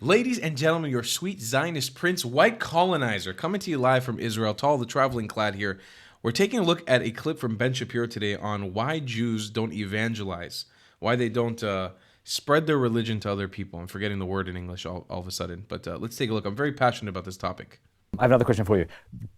Ladies and gentlemen, your sweet Zionist prince, white colonizer, coming to you live from Israel, to all the traveling clad here. We're taking a look at a clip from Ben Shapiro today on why Jews don't evangelize, why they don't spread their religion to other people. I'm forgetting the word in English all of a sudden, but let's take a look. I'm very passionate about this topic. I have another question for you.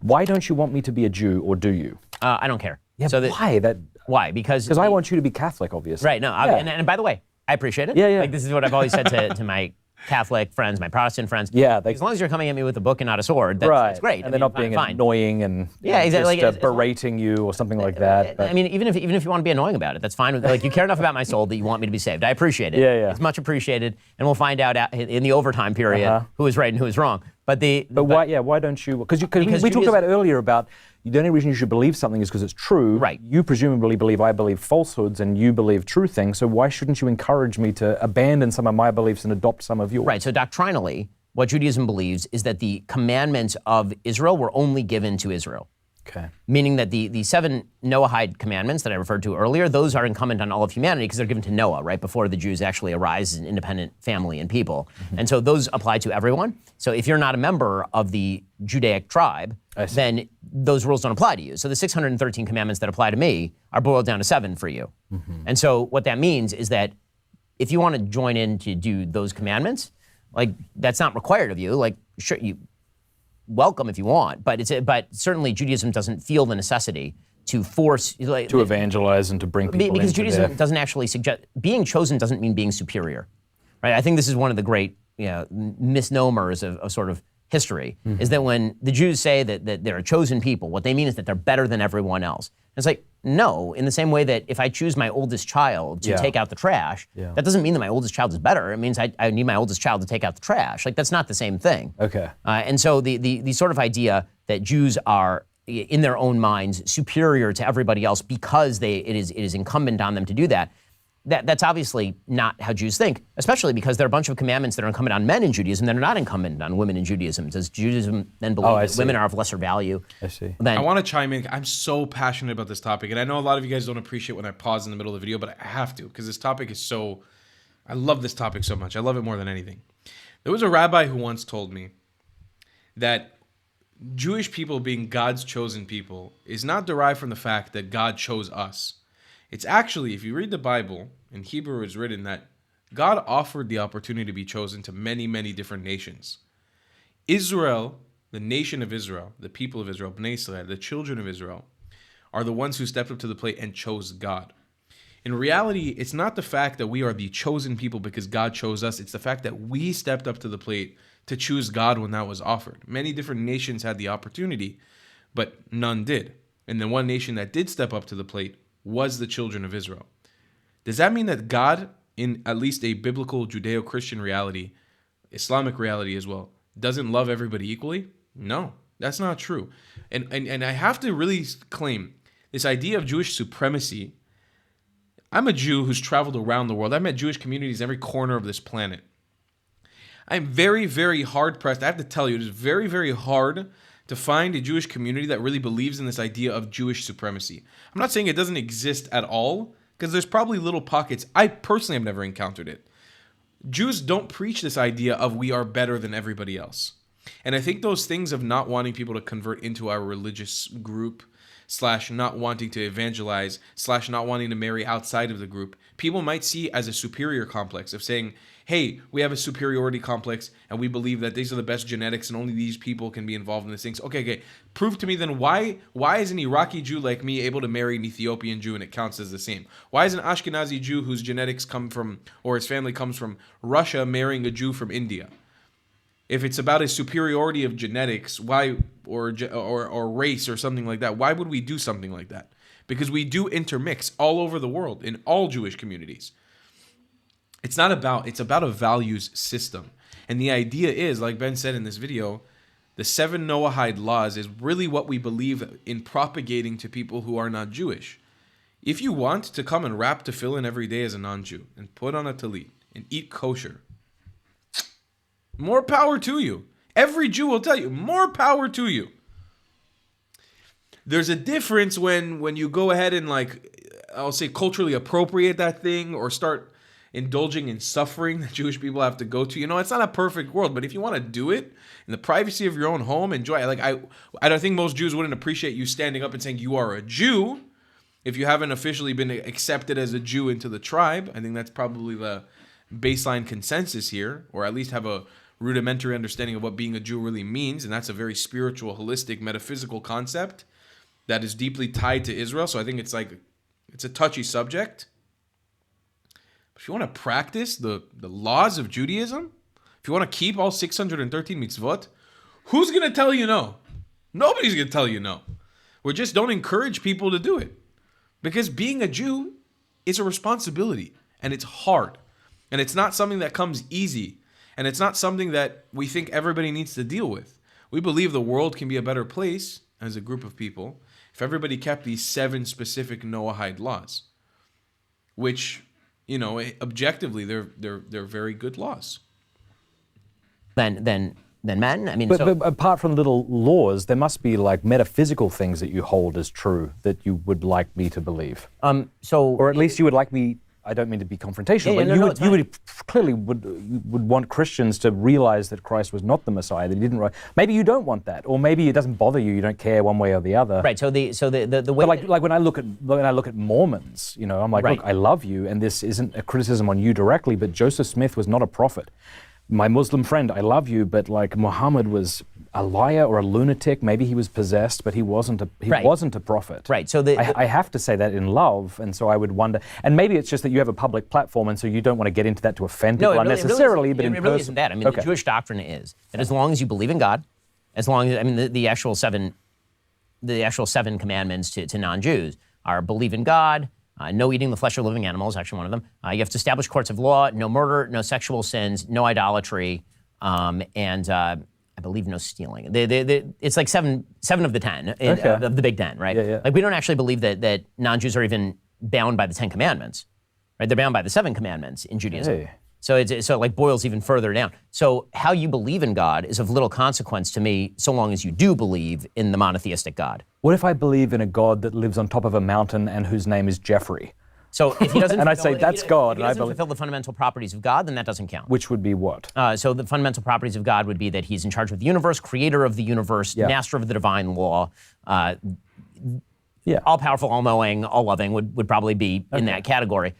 Why don't you want me to be a Jew, or do you? I don't care. Yeah, so why? Why? Because I want you to be Catholic, obviously. Right, no, yeah. and by the way, I appreciate it. Yeah. Like, this is what I've always said to my Catholic friends, my Protestant friends. Yeah. As long as you're coming at me with a book and not a sword, that's great. And they're not being annoying and exactly. just berating you or something like that. But. I mean, even if you want to be annoying about it, that's fine. Like, you care enough about my soul that you want me to be saved. I appreciate it. Yeah. It's much appreciated, and we'll find out in the overtime period who is right and who is wrong. But why? Yeah, why don't you? Because we talked about earlier about the only reason you should believe something is because it's true. Right. You presumably believe I believe falsehoods, and you believe true things. So why shouldn't you encourage me to abandon some of my beliefs and adopt some of yours? Right. So doctrinally, what Judaism believes is that the commandments of Israel were only given to Israel. Okay. Meaning that the 7 Noahide commandments that I referred to earlier, those are incumbent on all of humanity because they're given to Noah, right before the Jews actually arise as an independent family and people. Mm-hmm. And so those apply to everyone. So if you're not a member of the Judaic tribe, then those rules don't apply to you. So the 613 commandments that apply to me are boiled down to 7 for you. Mm-hmm. And so what that means is that if you want to join in to do those commandments, like, that's not required of you. Like, sure, you welcome if you want, but certainly Judaism doesn't feel the necessity to force to evangelize and to bring people because Judaism doesn't actually suggest being chosen doesn't mean being superior, right? I think this is one of the great misnomers of sort of history, is that when the Jews say that they're a chosen people, what they mean is that they're better than everyone else. And it's like, no, in the same way that if I choose my oldest child to take out the trash, that doesn't mean that my oldest child is better. It means I need my oldest child to take out the trash. Like, that's not the same thing. Okay. And so the sort of idea that Jews are, in their own minds, superior to everybody else because it is incumbent on them to do that, that's obviously not how Jews think, especially because there are a bunch of commandments that are incumbent on men in Judaism that are not incumbent on women in Judaism. Does Judaism then believe that women are of lesser value? I see. I want to chime in. I'm so passionate about this topic, and I know a lot of you guys don't appreciate when I pause in the middle of the video, but I have to, because this topic is so... I love this topic so much. I love it more than anything. There was a rabbi who once told me that Jewish people being God's chosen people is not derived from the fact that God chose us. It's actually, if you read the Bible, in Hebrew it's written that God offered the opportunity to be chosen to many, many different nations. Israel, the nation of Israel, the people of Israel, Bnei Israel, the children of Israel, are the ones who stepped up to the plate and chose God. In reality, it's not the fact that we are the chosen people because God chose us. It's the fact that we stepped up to the plate to choose God when that was offered. Many different nations had the opportunity, but none did. And the one nation that did step up to the plate was the children of Israel. Does that mean that God, in at least a biblical Judeo-Christian reality, Islamic reality as well, doesn't love everybody equally? No, that's not true. And I have to really claim this idea of Jewish supremacy. I'm a Jew who's traveled around the world. I've met Jewish communities in every corner of this planet. I'm very, very hard-pressed. I have to tell you, it is very, very hard to find a Jewish community that really believes in this idea of Jewish supremacy. I'm not saying it doesn't exist at all, because there's probably little pockets. I personally have never encountered it. Jews don't preach this idea of we are better than everybody else. And I think those things of not wanting people to convert into our religious group, / not wanting to evangelize, / not wanting to marry outside of the group, people might see as a superior complex of saying, hey, we have a superiority complex and we believe that these are the best genetics and only these people can be involved in these things. Okay. Prove to me then why is an Iraqi Jew like me able to marry an Ethiopian Jew and it counts as the same? Why is an Ashkenazi Jew whose genetics come from, or his family comes from Russia, marrying a Jew from India? If it's about a superiority of genetics, why, or race or something like that, why would we do something like that? Because we do intermix all over the world in all Jewish communities. It's about a values system. And the idea is, like Ben said in this video, the 7 Noahide laws is really what we believe in propagating to people who are not Jewish. If you want to come and wrap tefillin every day as a non-Jew and put on a talit and eat kosher, more power to you. Every Jew will tell you, more power to you. There's a difference when you go ahead and, like, I'll say culturally appropriate that thing or start indulging in suffering that Jewish people have to go to. You know, it's not a perfect world, but if you want to do it in the privacy of your own home, enjoy it. Like I don't think most Jews wouldn't appreciate you standing up and saying you are a Jew if you haven't officially been accepted as a Jew into the tribe. I think that's probably the baseline consensus here, or at least have a rudimentary understanding of what being a Jew really means, and that's a very spiritual, holistic, metaphysical concept that is deeply tied to Israel. So I think it's a touchy subject. But if you want to practice the laws of Judaism, if you want to keep all 613 mitzvot, who's going to tell you no? Nobody's going to tell you no. We just don't encourage people to do it. Because being a Jew is a responsibility, and it's hard. And it's not something that comes easy. And it's not something that we think everybody needs to deal with. We believe the world can be a better place as a group of people if everybody kept these 7 specific Noahide laws, which, you know, objectively they're very good laws. Then men. I mean, but apart from little laws, there must be like metaphysical things that you hold as true that you would like me to believe. Or at least you would like me. I don't mean to be confrontational, but you would clearly would want Christians to realize that Christ was not the Messiah, that he didn't. Maybe you don't want that, or maybe it doesn't bother you. You don't care one way or the other. Right. So the way, but like when I look at Mormons, you know, I'm like, look, I love you, and this isn't a criticism on you directly, but Joseph Smith was not a prophet. My Muslim friend, I love you, but like Muhammad was a liar or a lunatic. Maybe he was possessed, but he wasn't a prophet. Right. So I have to say that in love, and so I would wonder. And maybe it's just that you have a public platform, and so you don't want to get into that to offend people unnecessarily. But it really isn't that. I mean, the Jewish doctrine is that as long as you believe in God, as long as the actual seven commandments to non-Jews are believe in God. No eating the flesh of living animals, actually one of them. You have to establish courts of law, no murder, no sexual sins, no idolatry, and I believe no stealing. It's like seven of the 10, of the big 10, right? Yeah. Like we don't actually believe that non-Jews are even bound by the 10 commandments, right? They're bound by the 7 commandments in Judaism. Hey. So it like boils even further down. So how you believe in God is of little consequence to me, so long as you do believe in the monotheistic God. What if I believe in a God that lives on top of a mountain and whose name is Jeffrey? So if he doesn't, and I say that's God, if he doesn't fulfill the fundamental properties of God, then that doesn't count. Which would be what? So the fundamental properties of God would be that he's in charge of the universe, creator of the universe, master of the divine law, all-powerful, all-knowing, all-loving would probably be in that category.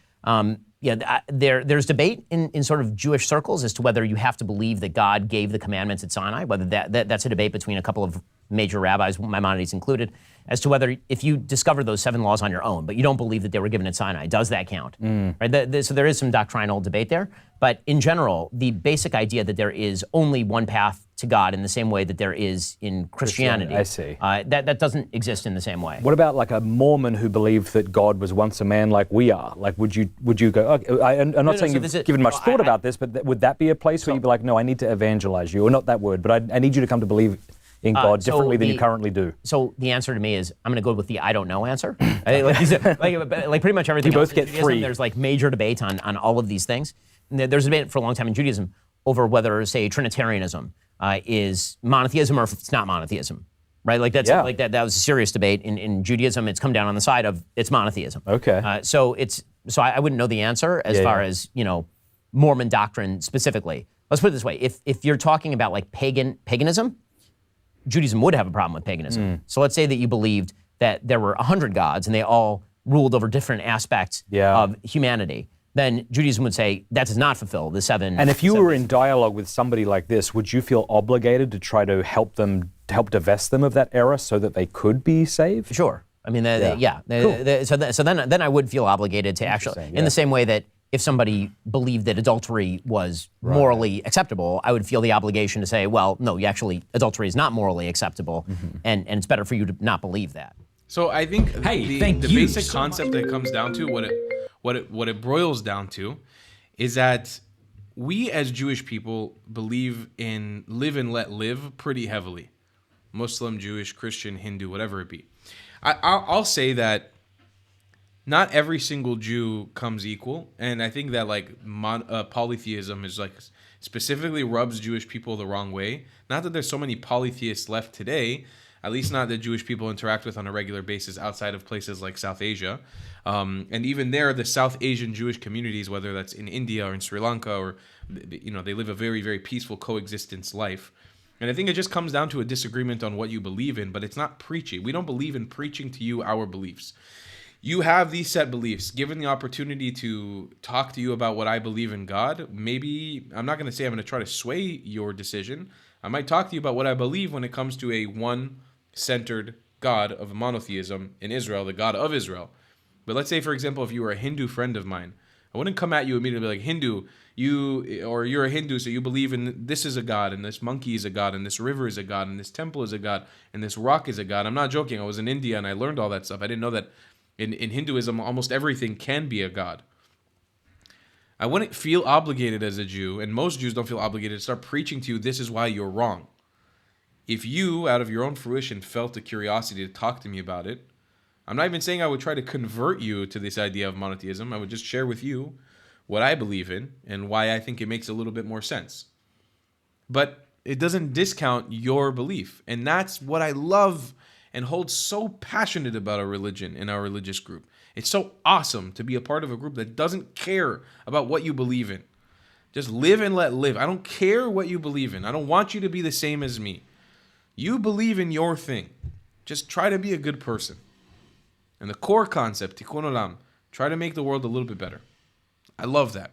There's debate in sort of Jewish circles as to whether you have to believe that God gave the commandments at Sinai, whether that's a debate between a couple of major rabbis, Maimonides included, as to whether if you discover those 7 laws on your own, but you don't believe that they were given at Sinai, does that count? Right? So there is some doctrinal debate there, but in general, the basic idea that there is only one path to God in the same way that there is in Christianity. I see. That doesn't exist in the same way. What about like a Mormon who believed that God was once a man like we are? Like, would you go, okay, I'm not saying you've given much thought about this, but would that be a place where you'd be like, no, I need to evangelize you, or not that word, but I need you to come to believe in God differently than you currently do? So the answer to me is, I'm going to go with the I don't know answer. like pretty much everything You else both get in Judaism, 3. there's like major debate on all of these things. And there's a debate for a long time in Judaism over whether, say, Trinitarianism is monotheism or if it's not monotheism, right? Like that was a serious debate in Judaism. It's come down on the side of it's monotheism. Okay. So I wouldn't know the answer as far as Mormon doctrine specifically. Let's put it this way: if you're talking about like paganism, Judaism would have a problem with paganism. So let's say that you believed that there were 100 gods and they all ruled over different aspects of humanity. Then Judaism would say that does not fulfill the 7. And if you were in dialogue with somebody like this, would you feel obligated to try to help divest them of that error so that they could be saved? Sure. I mean, so then I would feel obligated to actually, in the same way that if somebody believed that adultery was morally acceptable, I would feel the obligation to say, well, no, adultery is not morally acceptable, and it's better for you to not believe that. So I think the basic concept that it comes down to, what it boils down to, is that we as Jewish people believe in live and let live pretty heavily. Muslim, Jewish, Christian, Hindu, whatever it be. I'll say that not every single Jew comes equal, and I think that like polytheism is like specifically rubs Jewish people the wrong way. Not that there's so many polytheists left today, at least not that Jewish people interact with on a regular basis outside of places like South Asia. And even there, the South Asian Jewish communities, whether that's in India or in Sri Lanka, or, you know, they live a very, very peaceful coexistence life. And I think it just comes down to a disagreement on what you believe in, but it's not preachy. We don't believe in preaching to you our beliefs. You have these set beliefs. Given the opportunity to talk to you about what I believe in God, maybe, I'm not going to say I'm going to try to sway your decision. I might talk to you about what I believe when it comes to a one-centered God of monotheism in Israel, the God of Israel. But let's say, for example, if you were a Hindu friend of mine, I wouldn't come at you immediately like, Hindu, you're a Hindu, so you believe in this is a God, and this monkey is a God, and this river is a God, and this temple is a God, and this rock is a God. I'm not joking. I was in India and I learned all that stuff. I didn't know that in Hinduism, almost everything can be a God. I wouldn't feel obligated as a Jew, and most Jews don't feel obligated to start preaching to you, this is why you're wrong. If you, out of your own fruition, felt a curiosity to talk to me about it, I'm not even saying I would try to convert you to this idea of monotheism. I would just share with you what I believe in and why I think it makes a little bit more sense. But it doesn't discount your belief. And that's what I love and hold so passionate about our religion in our religious group. It's so awesome to be a part of a group that doesn't care about what you believe in. Just live and let live. I don't care what you believe in. I don't want you to be the same as me. You believe in your thing. Just try to be a good person. And the core concept, tikkun olam, try to make the world a little bit better. I love that.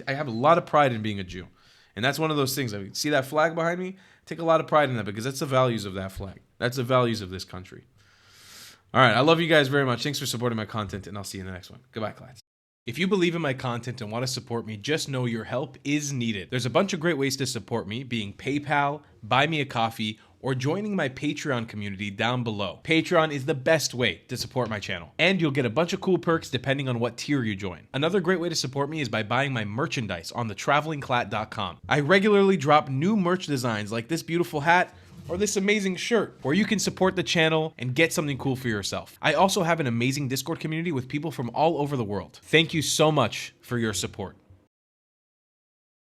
I have a lot of pride in being a Jew. And that's one of those things. I see that flag behind me? Take a lot of pride in that because that's the values of that flag. That's the values of this country. All right. I love you guys very much. Thanks for supporting my content, and I'll see you in the next one. Goodbye, class. If you believe in my content and want to support me, just know your help is needed. There's a bunch of great ways to support me, being PayPal, Buy Me a Coffee, or joining my Patreon community down below. Patreon is the best way to support my channel, and you'll get a bunch of cool perks depending on what tier you join. Another great way to support me is by buying my merchandise on thetravelingclat.com. I regularly drop new merch designs like this beautiful hat or this amazing shirt, where you can support the channel and get something cool for yourself. I also have an amazing Discord community with people from all over the world. Thank you so much for your support.